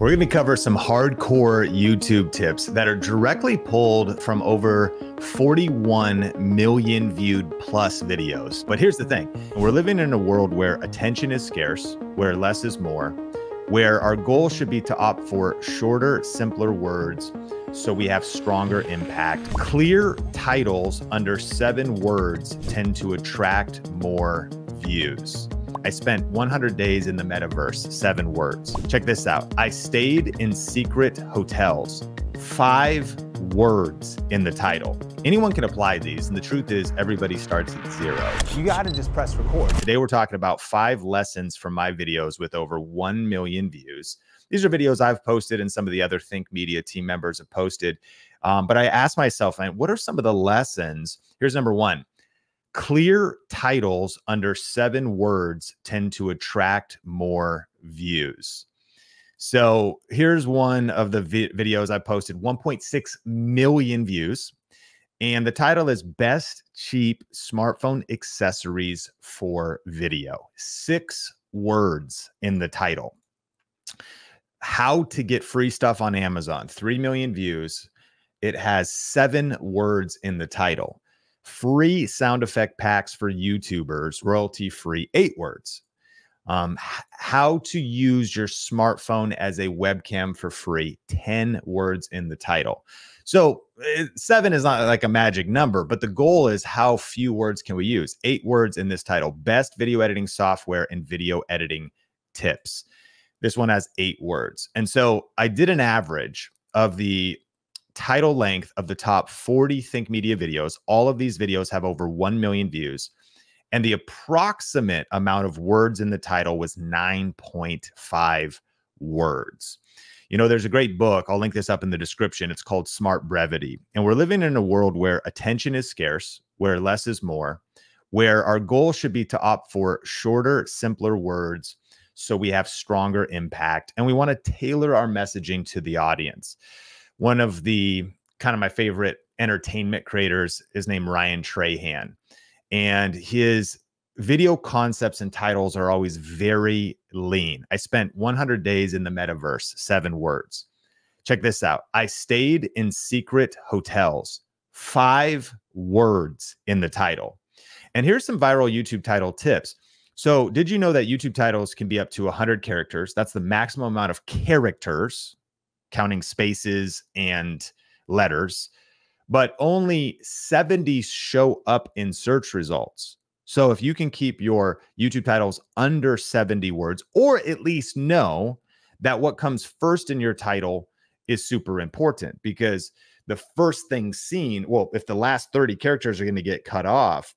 We're going to cover some hardcore YouTube tips that are directly pulled from over 41 million viewed plus videos. But here's the thing. We're living in a world where attention is scarce, where less is more, where our goal should be to opt for shorter, simpler words so we have stronger impact. Clear titles under 7 words tend to attract more views. I spent 100 days in the metaverse, 7 words. Check this out. I stayed in secret hotels, 5 words in the title. Anyone can apply these, and the truth is everybody starts at 0. You gotta just press record. Today we're talking about 5 lessons from my videos with over 1 million views. These are videos I've posted and some of the other Think Media team members have posted. But I asked myself, what are some of the lessons? Here's number 1. Clear titles under 7 words tend to attract more views. So here's one of the videos I posted, 1.6 million views. And the title is Best Cheap Smartphone Accessories for Video. 6 words in the title. How to get free stuff on Amazon, 3 million views. It has 7 words in the title. Free sound effect packs for YouTubers, royalty-free, 8 words. How to use your smartphone as a webcam for free, 10 words in the title. So 7 is not like a magic number, but the goal is how few words can we use? 8 words in this title, best video editing software and video editing tips. This one has 8 words. And so I did an average of the title length of the top 40 Think Media videos. All of these videos have over 1 million views. And the approximate amount of words in the title was 9.5 words. You know, there's a great book. I'll link this up in the description. It's called Smart Brevity. And we're living in a world where attention is scarce, where less is more, where our goal should be to opt for shorter, simpler words so we have stronger impact. And we want to tailor our messaging to the audience. One of the kind of my favorite entertainment creators is named Ryan Trahan, and his video concepts and titles are always very lean. I spent 100 days in the metaverse, 7 words. Check this out. I stayed in secret hotels, 5 words in the title. And here's some viral YouTube title tips. So did you know that YouTube titles can be up to 100 characters? That's the maximum amount of characters, counting spaces and letters, but only 70 show up in search results. So if you can keep your YouTube titles under 70 words, or at least know that what comes first in your title is super important, because the first thing seen, well, if the last 30 characters are going to get cut off,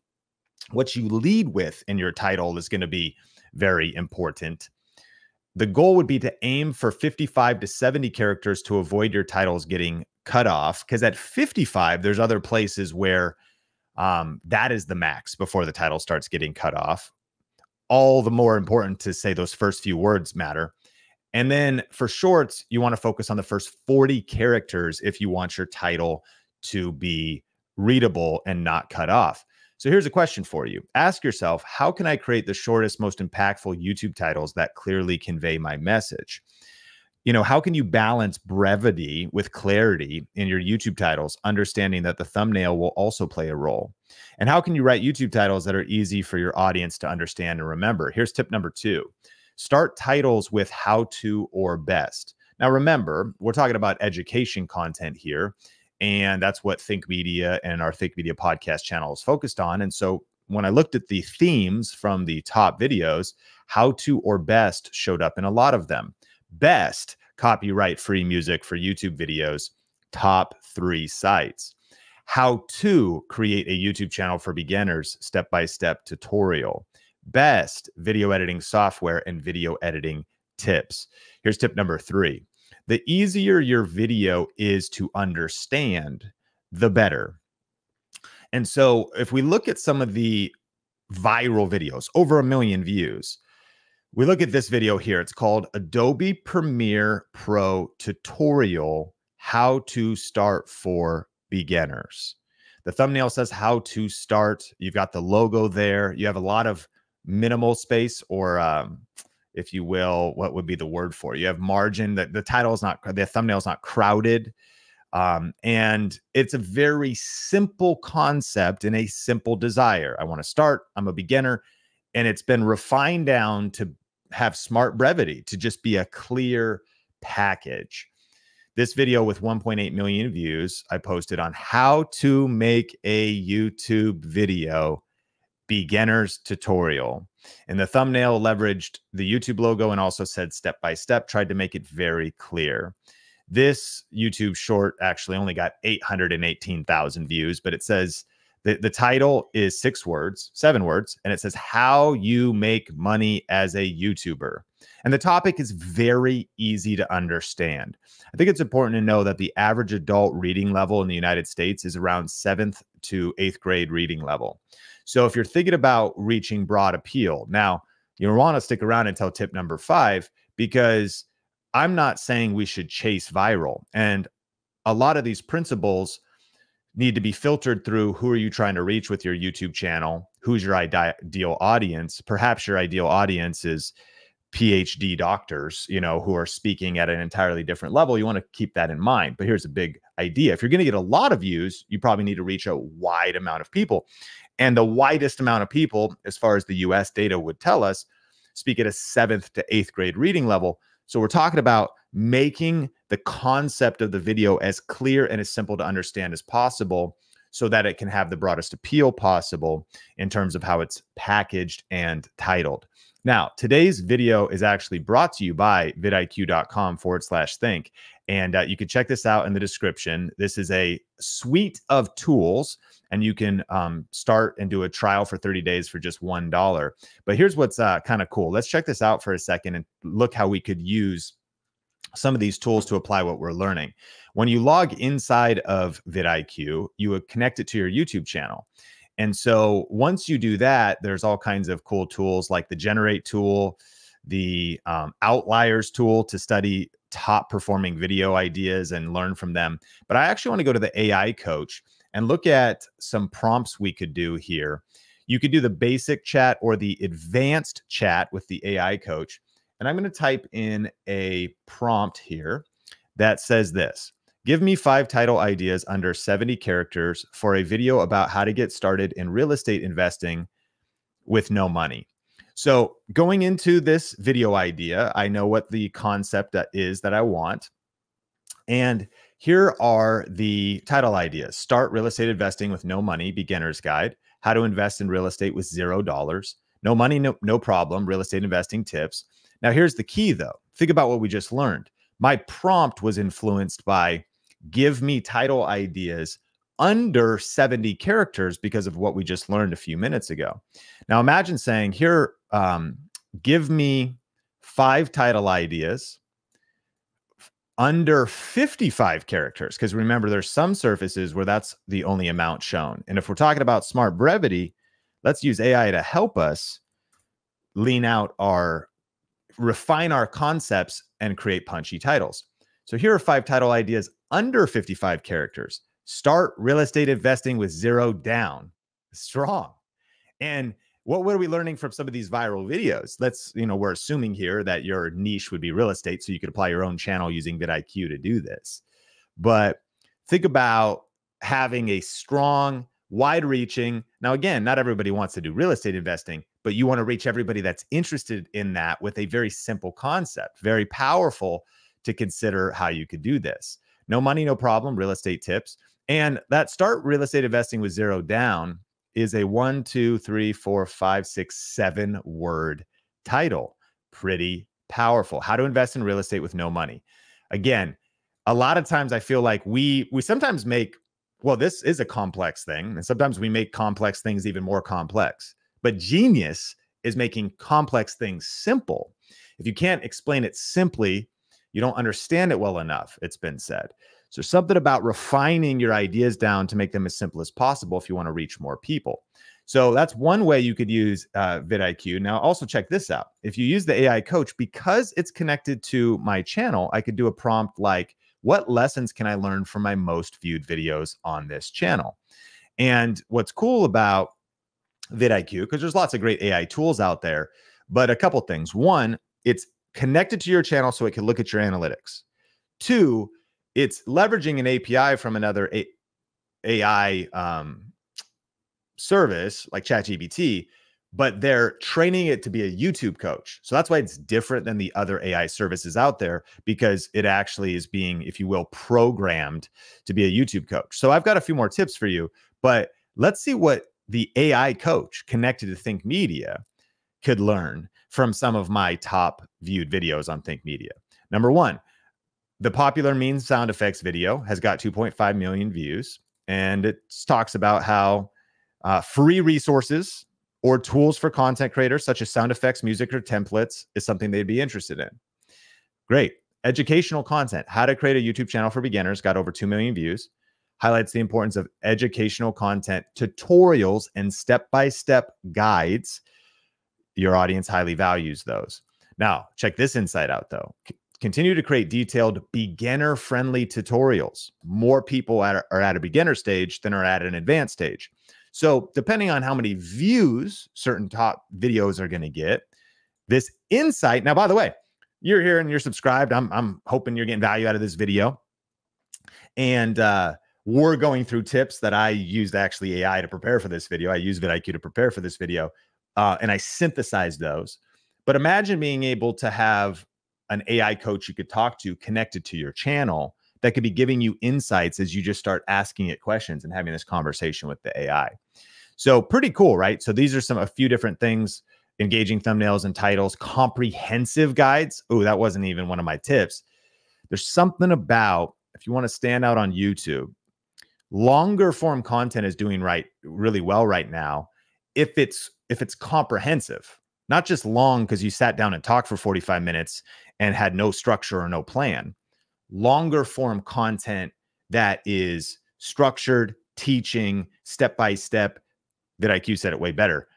what you lead with in your title is going to be very important. The goal would be to aim for 55 to 70 characters to avoid your titles getting cut off, because at 55, there's other places where that is the max before the title starts getting cut off. All the more important to say those first few words matter. And then for shorts, you want to focus on the first 40 characters if you want your title to be readable and not cut off. So here's a question for you. Ask yourself, how can I create the shortest, most impactful YouTube titles that clearly convey my message? You know, how can you balance brevity with clarity in your YouTube titles, understanding that the thumbnail will also play a role? And how can you write YouTube titles that are easy for your audience to understand and remember? Here's tip number 2. Start titles with how to or best. Now, remember, we're talking about education content here. And that's what Think Media and our Think Media podcast channel is focused on. And so when I looked at the themes from the top videos, how to or best showed up in a lot of them. Best, copyright free music for YouTube videos, top 3 sites. How to create a YouTube channel for beginners, step-by-step tutorial. Best, video editing software and video editing tips. Here's tip number 3. The easier your video is to understand, the better. And so if we look at some of the viral videos, over 1 million views, we look at this video here. It's called Adobe Premiere Pro Tutorial, How to Start for Beginners. The thumbnail says how to start. You've got the logo there. You have a lot of minimal space or if you will, what would be the word for it? You have margin, that the title is not, the thumbnail is not crowded. And it's a very simple concept and a simple desire. I want to start, I'm a beginner, and it's been refined down to have smart brevity, to just be a clear package. This video with 1.8 million views, I posted on how to make a YouTube video beginner's tutorial. And the thumbnail leveraged the YouTube logo and also said step by step, tried to make it very clear. This YouTube short actually only got 818,000 views, but it says the title is 7 words, and it says how you make money as a YouTuber. And the topic is very easy to understand. I think it's important to know that the average adult reading level in the United States is around 7th to 8th grade reading level. So if you're thinking about reaching broad appeal, now you want to stick around until tip number 5, because I'm not saying we should chase viral. And a lot of these principles need to be filtered through who are you trying to reach with your YouTube channel? Who's your ideal audience? Perhaps your ideal audience is PhD doctors, who are speaking at an entirely different level. You want to keep that in mind. But here's a big idea. If you're going to get a lot of views, you probably need to reach a wide amount of people. And the widest amount of people, as far as the US data would tell us, speak at a 7th to 8th grade reading level. So we're talking about making the concept of the video as clear and as simple to understand as possible, so that it can have the broadest appeal possible in terms of how it's packaged and titled. Now, today's video is actually brought to you by vidiq.com/think. And you can check this out in the description. This is a suite of tools, and you can start and do a trial for 30 days for just $1. But here's what's kind of cool. Let's check this out for a second and look how we could use some of these tools to apply what we're learning. When you log inside of vidIQ, you would connect it to your YouTube channel. And so once you do that, there's all kinds of cool tools like the generate tool, the outliers tool to study top performing video ideas and learn from them. But I actually want to go to the AI coach and look at some prompts we could do here. You could do the basic chat or the advanced chat with the AI coach. And I'm going to type in a prompt here that says this: give me 5 title ideas under 70 characters for a video about how to get started in real estate investing with no money. So going into this video idea, I know what the concept is that I want. And here are the title ideas: start real estate investing with no money, beginner's guide, how to invest in real estate with $0, no money, no problem, real estate investing tips. Now, here's the key, though. Think about what we just learned. My prompt was influenced by give me title ideas under 70 characters because of what we just learned a few minutes ago. Now, imagine saying here, give me 5 title ideas under 55 characters. Because remember, there's some surfaces where that's the only amount shown. And if we're talking about smart brevity, let's use AI to help us refine our concepts and create punchy titles. So here are 5 title ideas under 55 characters. Start real estate investing with $0. Strong. And what are we learning from some of these viral videos? We're assuming here that your niche would be real estate, so you could apply your own channel using vidIQ to do this. But think about having a strong, wide-reaching. Now, again, not everybody wants to do real estate investing, but you want to reach everybody that's interested in that with a very simple concept, very powerful to consider how you could do this. No money, no problem, real estate tips. And that start real estate investing with $0 is a 1, 2, 3, 4, 5, 6, 7 word title. Pretty powerful. How to invest in real estate with no money. Again, a lot of times I feel like we sometimes make, well, this is a complex thing, and sometimes we make complex things even more complex. But genius is making complex things simple. If you can't explain it simply, you don't understand it well enough, it's been said. So something about refining your ideas down to make them as simple as possible if you want to reach more people. So that's one way you could use vidIQ. Now, also check this out. If you use the AI coach, because it's connected to my channel, I could do a prompt like, what lessons can I learn from my most viewed videos on this channel? And what's cool about vidIQ, because there's lots of great AI tools out there, but a couple things. One, it's connected to your channel so it can look at your analytics. 2, it's leveraging an API from another AI service like ChatGPT, but they're training it to be a YouTube coach. So that's why it's different than the other AI services out there, because it actually is being, if you will, programmed to be a YouTube coach. So I've got a few more tips for you, but let's see what the AI coach connected to Think Media could learn from some of my top viewed videos on Think Media. Number 1, the popular meme sound effects video has got 2.5 million views, and it talks about how free resources or tools for content creators, such as sound effects, music, or templates, is something they'd be interested in. Great. Educational content, how to create a YouTube channel for beginners, got over 2 million views. Highlights the importance of educational content, tutorials, and step-by-step guides. Your audience highly values those. Now, check this insight out, though. Continue to create detailed, beginner-friendly tutorials. More people are at a beginner stage than are at an advanced stage. So depending on how many views certain top videos are going to get, this insight. Now, by the way, you're here and you're subscribed. I'm hoping you're getting value out of this video. And we're going through tips that I used actually AI to prepare for this video. I used vidIQ to prepare for this video, and I synthesized those. But imagine being able to have an AI coach you could talk to connected to your channel that could be giving you insights as you just start asking it questions and having this conversation with the AI. So pretty cool, right? So these are a few different things: engaging thumbnails and titles, comprehensive guides. Oh, that wasn't even one of my tips. There's something about, if you want to stand out on YouTube, longer form content is doing really well right now. If it's comprehensive, not just long because you sat down and talked for 45 minutes and had no structure or no plan. Longer form content that is structured, teaching, step-by-step. vidIQ said it way better.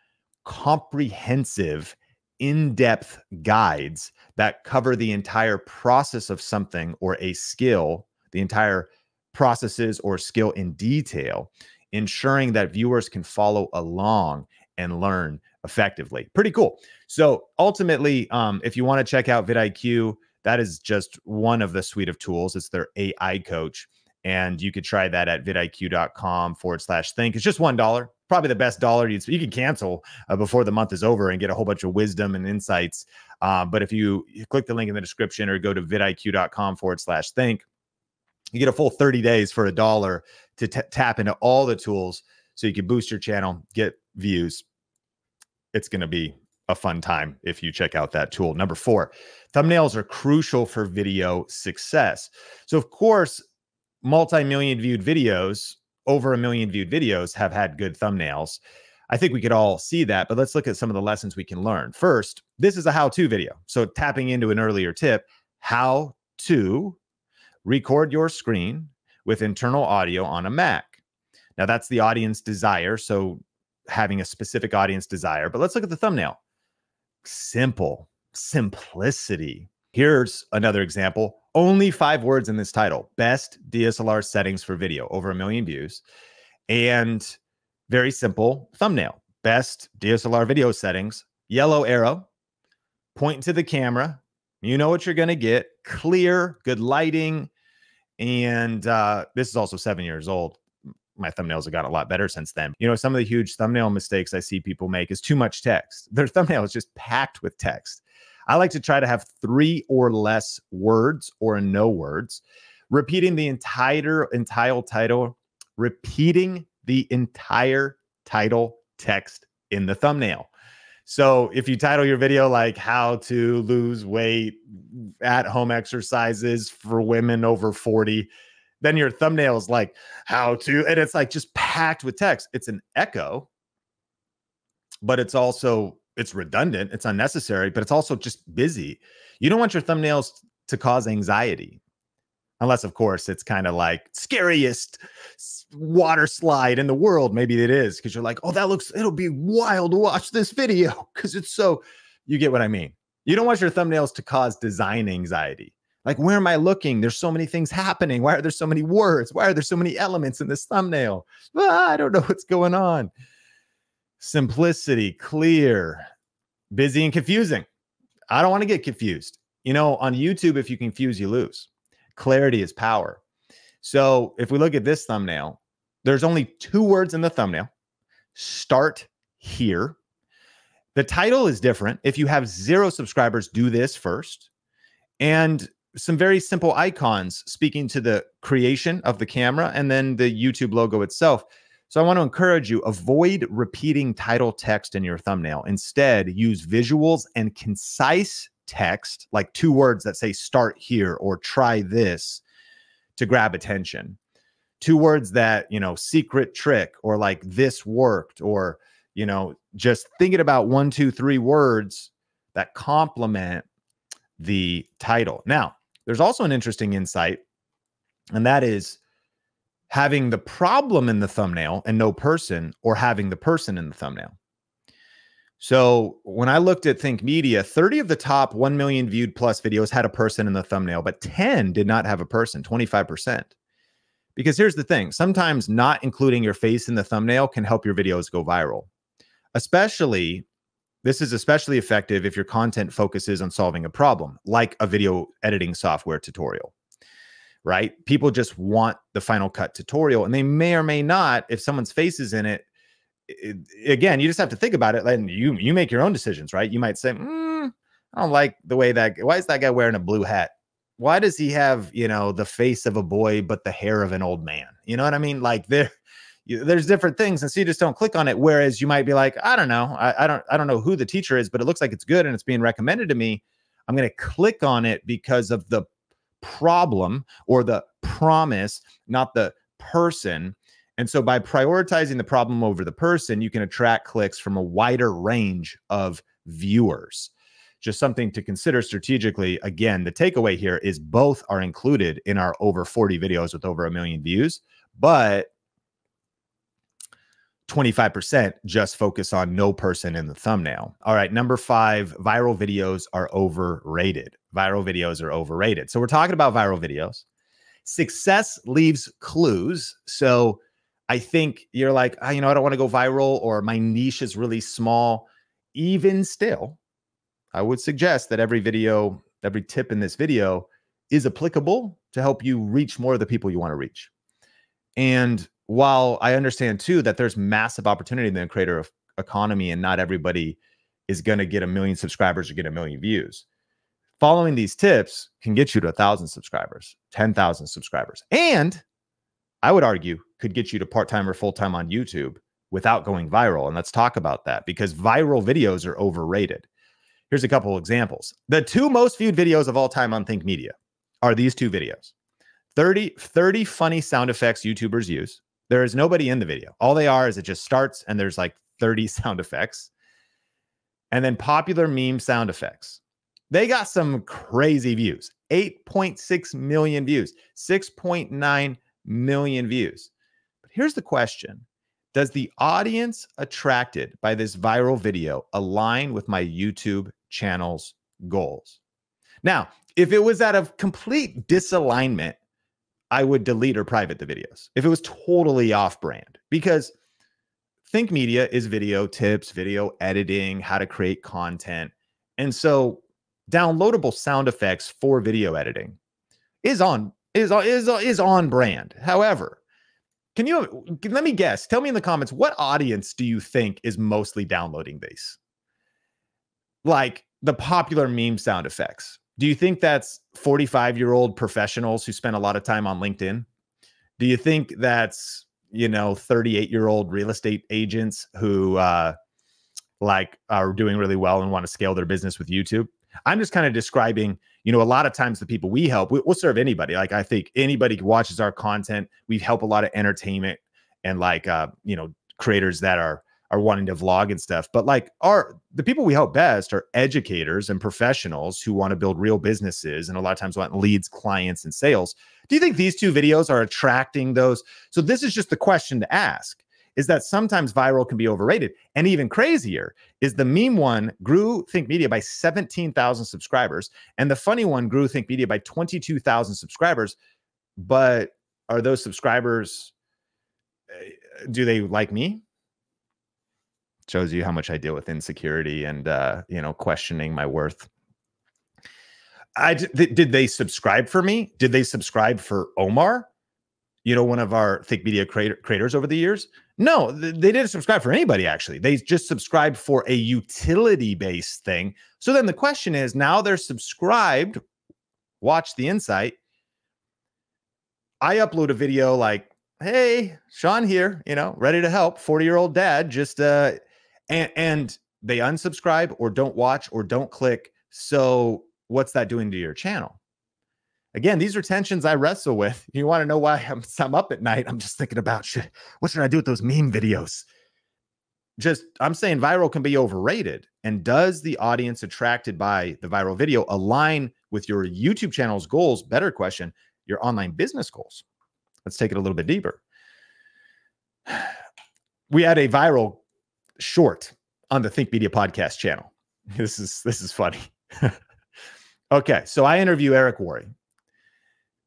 Comprehensive, in-depth guides that cover the entire process of something or a skill, the entire processes or skill in detail, ensuring that viewers can follow along and learn effectively. Pretty cool. So ultimately, if you want to check out vidIQ, that is just one of the suite of tools. It's their AI coach. And you could try that at vidiq.com/think. It's just $1, probably the best dollar. You can cancel before the month is over and get a whole bunch of wisdom and insights. But if you click the link in the description or go to vidiq.com/think, you get a full 30 days for $1 to tap into all the tools so you can boost your channel, get views. It's going to be a fun time if you check out that tool. Number 4, thumbnails are crucial for video success. So of course, multi-million viewed videos, over 1 million viewed videos have had good thumbnails. I think we could all see that, but let's look at some of the lessons we can learn. First, this is a how-to video. So tapping into an earlier tip, how to record your screen with internal audio on a Mac. Now that's the audience desire. So having a specific audience desire, but let's look at the thumbnail. Simple, simplicity. Here's another example. Only 5 words in this title: best DSLR settings for video, over 1 million views, and very simple thumbnail: best DSLR video settings, yellow arrow, point to the camera. You know what you're going to get. Clear, good lighting. And this is also 7 years old. My thumbnails have gotten a lot better since then. You know, some of the huge thumbnail mistakes I see people make is too much text. Their thumbnail is just packed with text. I like to try to have 3 or less words or no words, repeating the entire title text in the thumbnail. So if you title your video like how to lose weight, at home exercises for women over 40, then your thumbnail is like how to, and it's like just packed with text. It's an echo, but it's redundant. It's unnecessary, but it's also just busy. You don't want your thumbnails to cause anxiety. Unless, of course, it's kind of like scariest water slide in the world. Maybe it is, because you're like, oh, it'll be wild to watch this video because it's so, you get what I mean. You don't want your thumbnails to cause design anxiety. Like, where am I looking? There's so many things happening. Why are there so many words? Why are there so many elements in this thumbnail? I don't know what's going on. Simplicity, clear, busy, and confusing. I don't want to get confused. You know, on YouTube, if you confuse, you lose. Clarity is power. So if we look at this thumbnail, there's only 2 words in the thumbnail. Start here. The title is different. If you have 0 subscribers, do this first. And some very simple icons speaking to the creation of the camera and then the YouTube logo itself. So I want to encourage you, avoid repeating title text in your thumbnail. Instead, use visuals and concise text, like 2 words that say start here or try this, to grab attention. 2 words that, you know, secret trick, or like this worked, or, you know, just thinking about 1, 2, 3 words that complement the title. Now, there's also an interesting insight, and that is having the problem in the thumbnail and no person, or having the person in the thumbnail. So when I looked at Think Media, 30 of the top 1 million viewed plus videos had a person in the thumbnail, but 10 did not have a person, 25%. Because here's the thing, sometimes not including your face in the thumbnail can help your videos go viral. This is especially effective if your content focuses on solving a problem, like a video editing software tutorial, right? People just want the Final Cut tutorial, and they may or may not, if someone's face is in it, again, you just have to think about it, and you make your own decisions, right? You might say, I don't like the way why is that guy wearing a blue hat? Why does he have, you know, the face of a boy, but the hair of an old man? You know what I mean? Like there's different things. And so you just don't click on it. Whereas you might be like, I don't know. I don't know who the teacher is, but it looks like it's good and it's being recommended to me. I'm going to click on it because of the problem or the promise, not the person. And so by prioritizing the problem over the person, you can attract clicks from a wider range of viewers. Just something to consider strategically. Again, the takeaway here is both are included in our over 40 videos with over 1 million views, but 25% just focus on no person in the thumbnail. All right, number 5, viral videos are overrated. Viral videos are overrated. So we're talking about viral videos. Success leaves clues. So I think you're like, you know, I don't want to go viral, or my niche is really small. Even still, I would suggest that every tip in this video is applicable to help you reach more of the people you want to reach. And while I understand too that there's massive opportunity in the creator economy and not everybody is going to get 1 million subscribers or get 1 million views, following these tips can get you to 1,000 subscribers, 10,000 subscribers, and I would argue could get you to part-time or full-time on YouTube without going viral. And let's talk about that, because viral videos are overrated. Here's a couple examples. The 2 most viewed videos of all time on Think Media are these 2 videos. 30 funny sound effects YouTubers use. There is nobody in the video. All they are is it just starts and there's like 30 sound effects. And then popular meme sound effects. They got some crazy views. 8.6 million views, 6.9 million views. But here's the question. Does the audience attracted by this viral video align with my YouTube channel's goals? Now, if it was out of complete disalignment, I would delete or private the videos. If it was totally off brand, because Think Media is video tips, video editing, how to create content. And so downloadable sound effects for video editing is on brand. However, let me guess, tell me in the comments, what audience do you think is mostly downloading these? Like the popular meme sound effects. Do you think that's 45-year-old professionals who spend a lot of time on LinkedIn? Do you think that's, you know, 38-year-old real estate agents who like are doing really well and want to scale their business with YouTube? I'm just kind of describing, you know, a lot of times the people we help, we'll serve anybody. Like I think anybody who watches our content, we help a lot of entertainment and like, you know, creators that are wanting to vlog and stuff. But like the people we help best are educators and professionals who want to build real businesses and a lot of times want leads, clients, and sales. Do you think these 2 videos are attracting those? So this is just the question to ask, is that sometimes viral can be overrated. And even crazier is the meme one grew Think Media by 17,000 subscribers. And the funny one grew Think Media by 22,000 subscribers. But are those subscribers, do they like me? Shows you how much I deal with insecurity and, you know, questioning my worth. Did they subscribe for me? Did they subscribe for Omar? One of our Think Media creators over the years? No, they didn't subscribe for anybody, actually. They just subscribed for a utility-based thing. So then the question is, now they're subscribed, watch the insight. I upload a video like, hey, Sean here, ready to help, 40-year-old dad, just, and they unsubscribe or don't watch or don't click. So what's that doing to your channel? Again, these are tensions I wrestle with. You want to know why I'm up at night? I'm just thinking about, what should I do with those meme videos? I'm saying viral can be overrated. And does the audience attracted by the viral video align with your YouTube channel's goals? Better question, your online business goals. Let's take it a little bit deeper. We had a viral short on the Think Media podcast channel. This is funny. Okay, so I interview Eric Worre.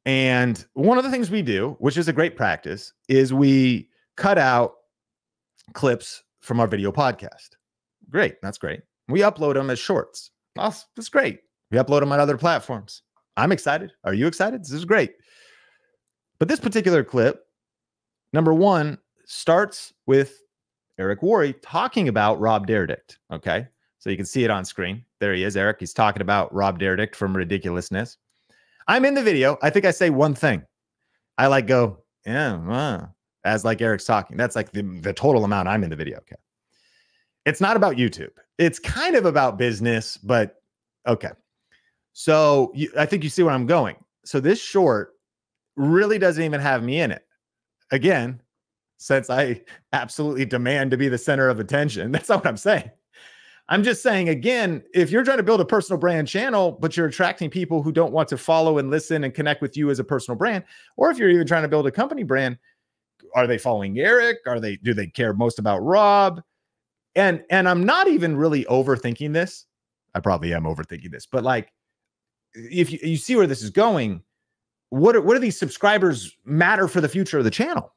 And one of the things we do, which is a great practice, is we cut out clips from our video podcast. Great. That's great. We upload them as shorts. That's great. We upload them on other platforms. I'm excited. Are you excited? This is great. But this particular clip, number one, starts with Eric Worre talking about Rob Dyrdek. Okay. So you can see it on screen. There he is, Eric. He's talking about Rob Dyrdek from Ridiculousness. I'm in the video. I think I say one thing. I go, yeah, as like Eric's talking. That's like the total amount I'm in the video. Okay. It's not about YouTube. It's kind of about business, but okay. So I think you see where I'm going. So this short really doesn't even have me in it. Again, since I absolutely demand to be the center of attention, that's not what I'm saying. I'm just saying, again, if you're trying to build a personal brand channel, but you're attracting people who don't want to follow and listen and connect with you as a personal brand, or if you're even trying to build a company brand, are they following Eric? Do they care most about Rob? And I'm not even really overthinking this. I probably am overthinking this, but like, if you see where this is going, what do these subscribers matter for the future of the channel?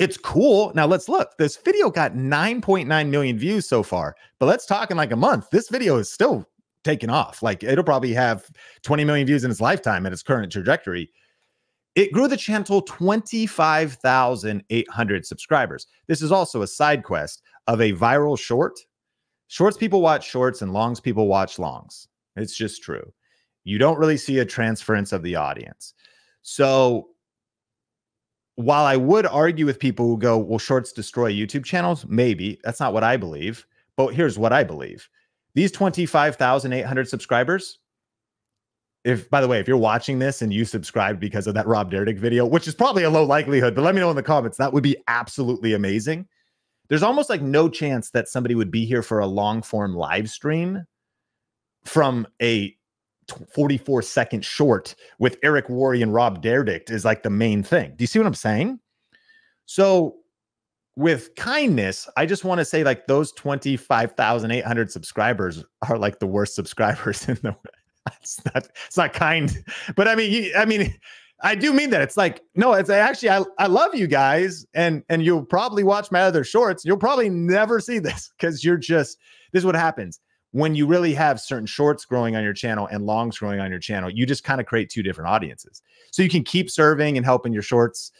It's cool. Now let's look. This video got 9.9 million views so far, but let's talk in like a month. This video is still taking off. Like it'll probably have 20 million views in its lifetime at its current trajectory. It grew the channel 25,800 subscribers. This is also a side quest of a viral short. Shorts people watch shorts and longs people watch longs. It's just true. You don't really see a transference of the audience. So while I would argue with people who go, well, shorts destroy YouTube channels, maybe. That's not what I believe. But here's what I believe. These 25,800 subscribers, by the way, if you're watching this and you subscribed because of that Rob Dyrdek video, which is probably a low likelihood, but let me know in the comments. That would be absolutely amazing. There's almost like no chance that somebody would be here for a long form live stream from a 44-second short with Eric Worre and Rob Dyrdek is like the main thing. Do you see what I'm saying? So with kindness, I just want to say like those 25,800 subscribers are like the worst subscribers in the it's not kind, but I mean, I do mean that. It's like, no, it's actually, I love you guys and you'll probably watch my other shorts. You'll probably never see this because this is what happens. When you really have certain shorts growing on your channel and longs growing on your channel, you just kind of create two different audiences. So you can keep serving and helping your shorts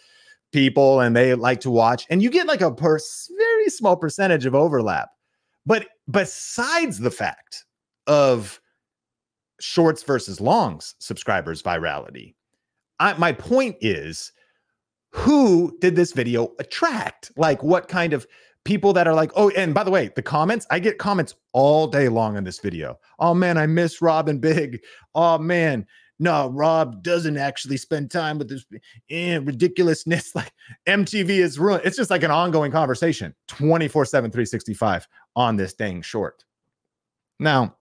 people and they like to watch and you get like a very small percentage of overlap. But besides the fact of shorts versus longs subscribers virality, my point is, who did this video attract? Like what kind of people that are like, oh, and by the way, the comments, I get comments all day long on this video. Oh man, I miss Rob and Big. Oh man, no, Rob doesn't actually spend time with this ridiculousness. Like MTV is ruined. It's just like an ongoing conversation, 24/7, 365 on this dang short. Now,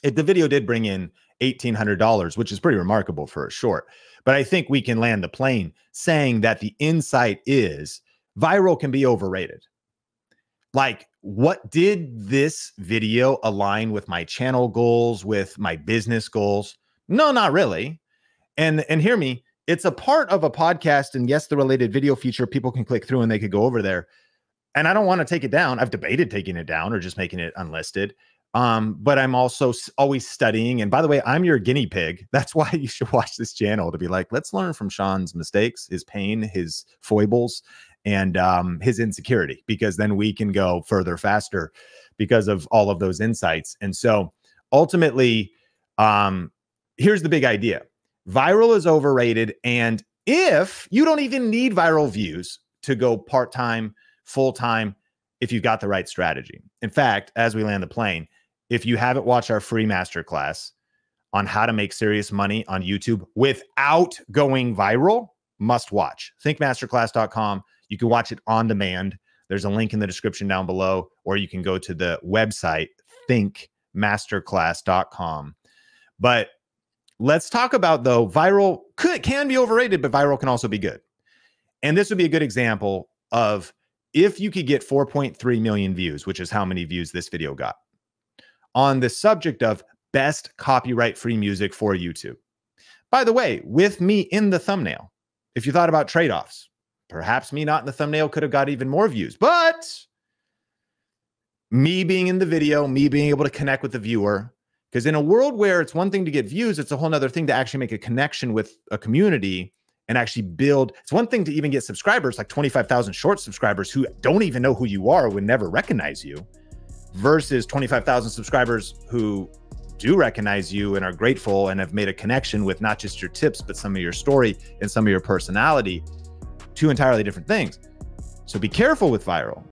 the video did bring in $1,800, which is pretty remarkable for a short. But I think we can land the plane saying that the insight is viral can be overrated. Like, what did this video align with my channel goals, with my business goals? No, not really. And hear me, it's a part of a podcast. And yes, the related video feature, people can click through and they could go over there. And I don't want to take it down. I've debated taking it down or just making it unlisted. But I'm also always studying. And by the way, I'm your guinea pig. That's why you should watch this channel, to be like, let's learn from Sean's mistakes, his pain, his foibles, and his insecurity, because then we can go further faster because of all of those insights. And so ultimately, here's the big idea. Viral is overrated. And if you don't even need viral views to go part-time, full-time, if you've got the right strategy. In fact, as we land the plane, if you haven't watched our free masterclass on how to make serious money on YouTube without going viral, must watch. Thinkmasterclass.com. You can watch it on demand. There's a link in the description down below, or you can go to the website, thinkmasterclass.com. But let's talk about, though, viral can be overrated, but viral can also be good. And this would be a good example of if you could get 4.3 million views, which is how many views this video got, on the subject of best copyright-free music for YouTube. By the way, with me in the thumbnail, if you thought about trade-offs, perhaps me not in the thumbnail could have got even more views, but me being in the video, me being able to connect with the viewer, because in a world where it's one thing to get views, it's a whole nother thing to actually make a connection with a community and actually build. It's one thing to even get subscribers, like 25,000 short subscribers who don't even know who you are, would never recognize you, versus 25,000 subscribers who do recognize you and are grateful and have made a connection with not just your tips, but some of your story and some of your personality. Two entirely different things. So be careful with viral.